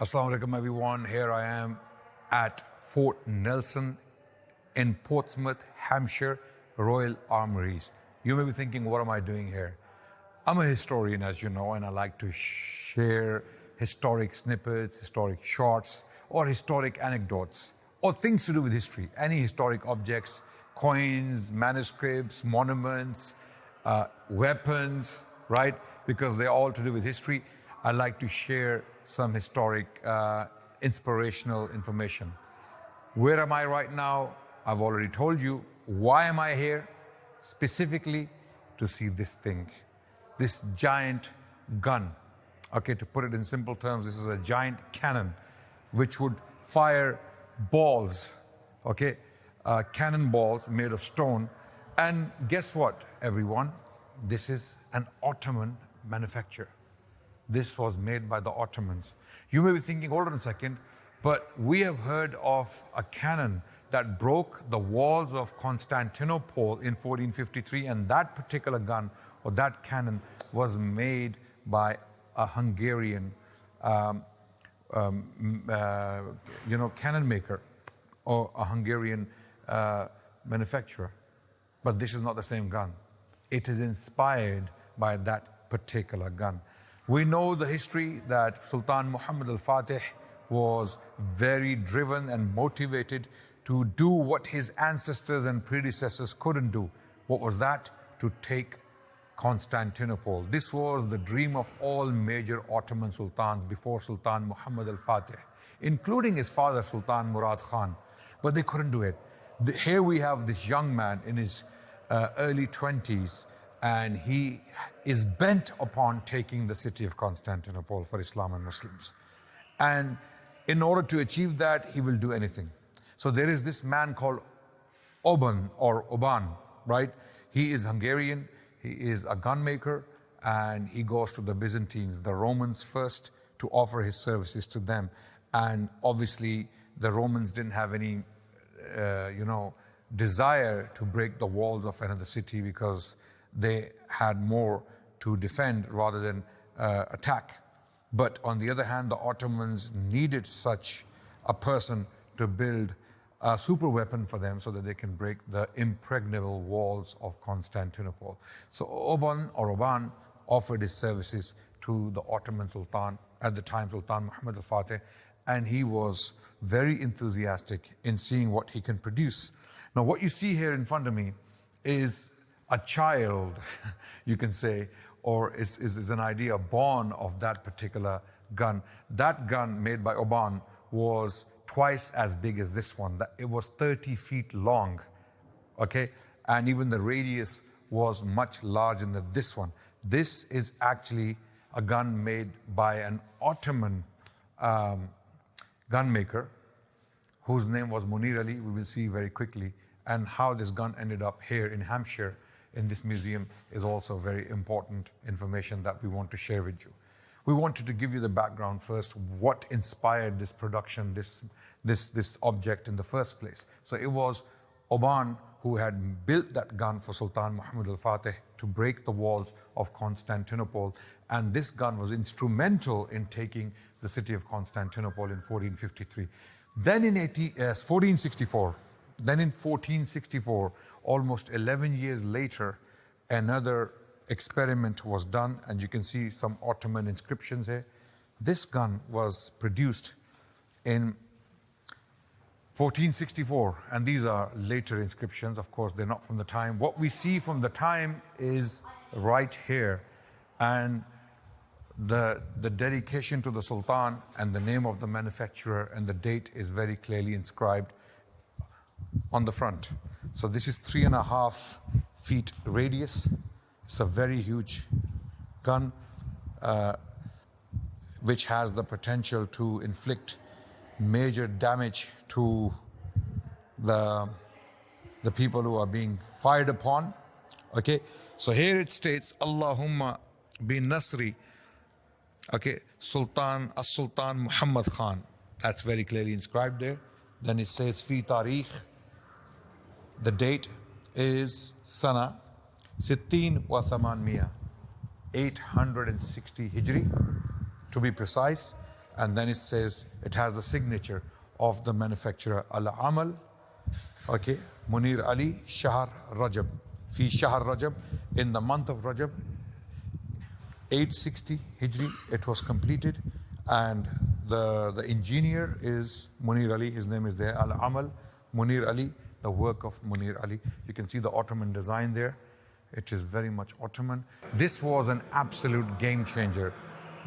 Assalamu alaikum everyone, here I am at Fort Nelson in Portsmouth, Hampshire, Royal Armouries. You may be thinking, what am I doing here? I'm a historian, as you know, and I like to share historic snippets, historic shots, or historic anecdotes, or things to do with history, any historic objects, coins, manuscripts, monuments, weapons, right? Because they're all to do with history. I like to share some historic, inspirational information. Where am I right now? I've already told you. Why am I here? Specifically to see this thing, this giant gun. Okay, to put it in simple terms, this is a giant cannon which would fire balls, okay? Cannonballs made of stone. And guess what, everyone? This is an Ottoman manufacture. This was made by the Ottomans. You may be thinking, hold on a second, but we have heard of a cannon that broke the walls of Constantinople in 1453, and that particular gun or that cannon was made by a Hungarian cannon maker or a Hungarian manufacturer. But this is not the same gun. It is inspired by that particular gun. We know the history that Sultan Muhammad al-Fatih was very driven and motivated to do what his ancestors and predecessors couldn't do. What was that? To take Constantinople. This was the dream of all major Ottoman sultans before Sultan Muhammad al-Fatih, including his father Sultan Murad Khan. But they couldn't do it. Here we have this young man in his early 20s, and he is bent upon taking the city of Constantinople for Islam and Muslims. And in order to achieve that, he will do anything. So there is this man called Oban, right? He is Hungarian, he is a gun maker, and he goes to the Byzantines, the Romans first, to offer his services to them. And obviously, the Romans didn't have any, desire to break the walls of another city because they had more to defend rather than attack. But on the other hand, the Ottomans needed such a person to build a super weapon for them so that they can break the impregnable walls of Constantinople. So Oban offered his services to the Ottoman Sultan, at the time Sultan Muhammad al-Fatih, and he was very enthusiastic in seeing what he can produce. Now what you see here in front of me is a child, you can say, or is an idea born of that particular gun. That gun made by Oban was twice as big as this one. It was 30 feet long, okay? And even the radius was much larger than this one. This is actually a gun made by an Ottoman gun maker whose name was Munir Ali. We will see very quickly. And how this gun ended up here in Hampshire in this museum is also very important information that we want to share with you. We wanted to give you the background first, what inspired this production, this object in the first place. So it was Oban who had built that gun for Sultan Muhammad al-Fatih to break the walls of Constantinople. And this gun was instrumental in taking the city of Constantinople in 1453. Then in 1464, almost 11 years later, another experiment was done, and you can see some Ottoman inscriptions here. This gun was produced in 1464, and these are later inscriptions. Of course, they're not from the time. What we see from the time is right here, and the dedication to the Sultan and the name of the manufacturer and the date is very clearly inscribed on the front. So this is 3.5 feet radius. It's a very huge gun which has the potential to inflict major damage to the people who are being fired upon. Okay, so here it states, Allahumma bin Nasri, okay, Sultan Muhammad Khan. That's very clearly inscribed there. Then it says, Fi Tarikh. The date is Sana Sittin wa Thamanmiya, 860 Hijri to be precise. and then it says, it has the signature of the manufacturer, Al-Amal, okay, Munir Ali, Shahr Rajab. Fi Shahr Rajab, in the month of Rajab, 860 Hijri, it was completed. And the engineer is Munir Ali, his name is there, Al-Amal, Munir Ali, the work of Munir Ali. You can see the Ottoman design there. It is very much Ottoman. This was an absolute game changer.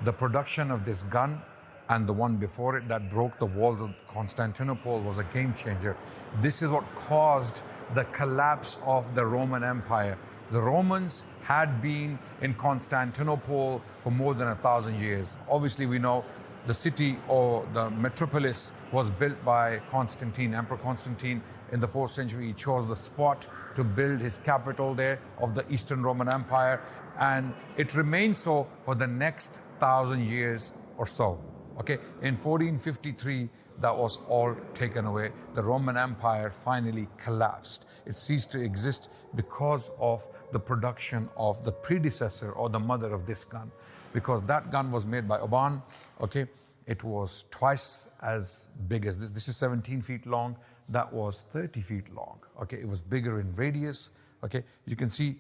The production of this gun and the one before it that broke the walls of Constantinople was a game changer. This is what caused the collapse of the Roman Empire. The Romans had been in Constantinople for more than 1,000 years. Obviously, we know the city or the metropolis was built by Constantine, Emperor Constantine. In the 4th century, he chose the spot to build his capital there of the Eastern Roman Empire. And it remained so for the next 1,000 years or so. Okay, in 1453, that was all taken away. The Roman Empire finally collapsed. It ceased to exist because of the production of the predecessor or the mother of this gun. Because that gun was made by Oban, okay? It was twice as big as this. This is 17 feet long. That was 30 feet long, okay? It was bigger in radius, okay? You can see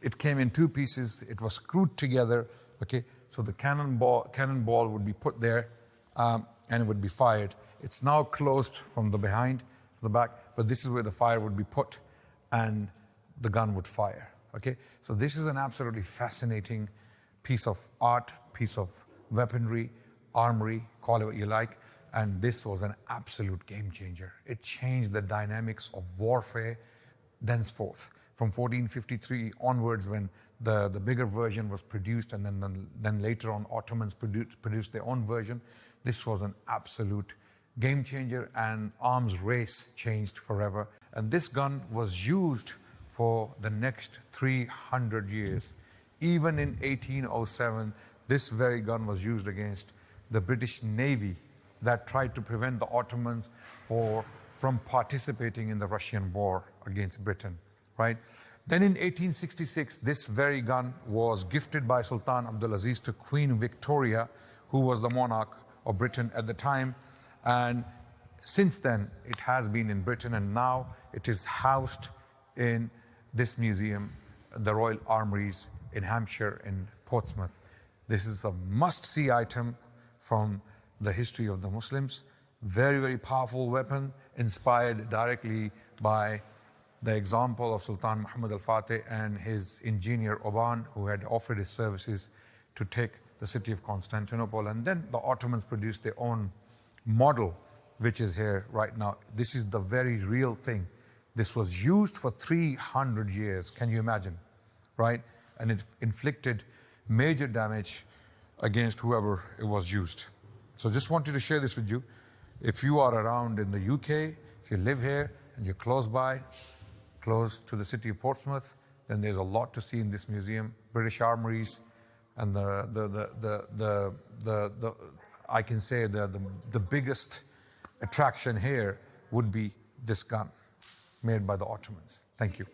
it came in 2 pieces. It was screwed together, okay? So the cannonball would be put there and it would be fired. It's now closed from the behind to the back, but this is where the fire would be put and the gun would fire, okay? So this is an absolutely fascinating piece of art, piece of weaponry, armory, call it what you like, and this was an absolute game changer. It changed the dynamics of warfare thenceforth. From 1453 onwards, when the bigger version was produced, and then later on Ottomans produced their own version, this was an absolute game changer, and arms race changed forever. And this gun was used for the next 300 years. Even in 1807, this very gun was used against the British Navy that tried to prevent the Ottomans from participating in the Russian war against Britain, right? Then in 1866, this very gun was gifted by Sultan Abdulaziz to Queen Victoria, who was the monarch of Britain at the time. And since then, it has been in Britain, and now it is housed in this museum, the Royal Armouries in Hampshire, in Portsmouth. This is a must-see item from the history of the Muslims. Very, very powerful weapon, inspired directly by the example of Sultan Muhammad al-Fatih and his engineer Oban, who had offered his services to take the city of Constantinople. And then the Ottomans produced their own model, which is here right now. This is the very real thing. This was used for 300 years, can you imagine, right? And it inflicted major damage against whoever it was used. So just wanted to share this with you. If you are around in the UK, if you live here and you're close by, close to the city of Portsmouth, then there's a lot to see in this museum. British armories, and I can say the biggest attraction here would be this gun made by the Ottomans. Thank you.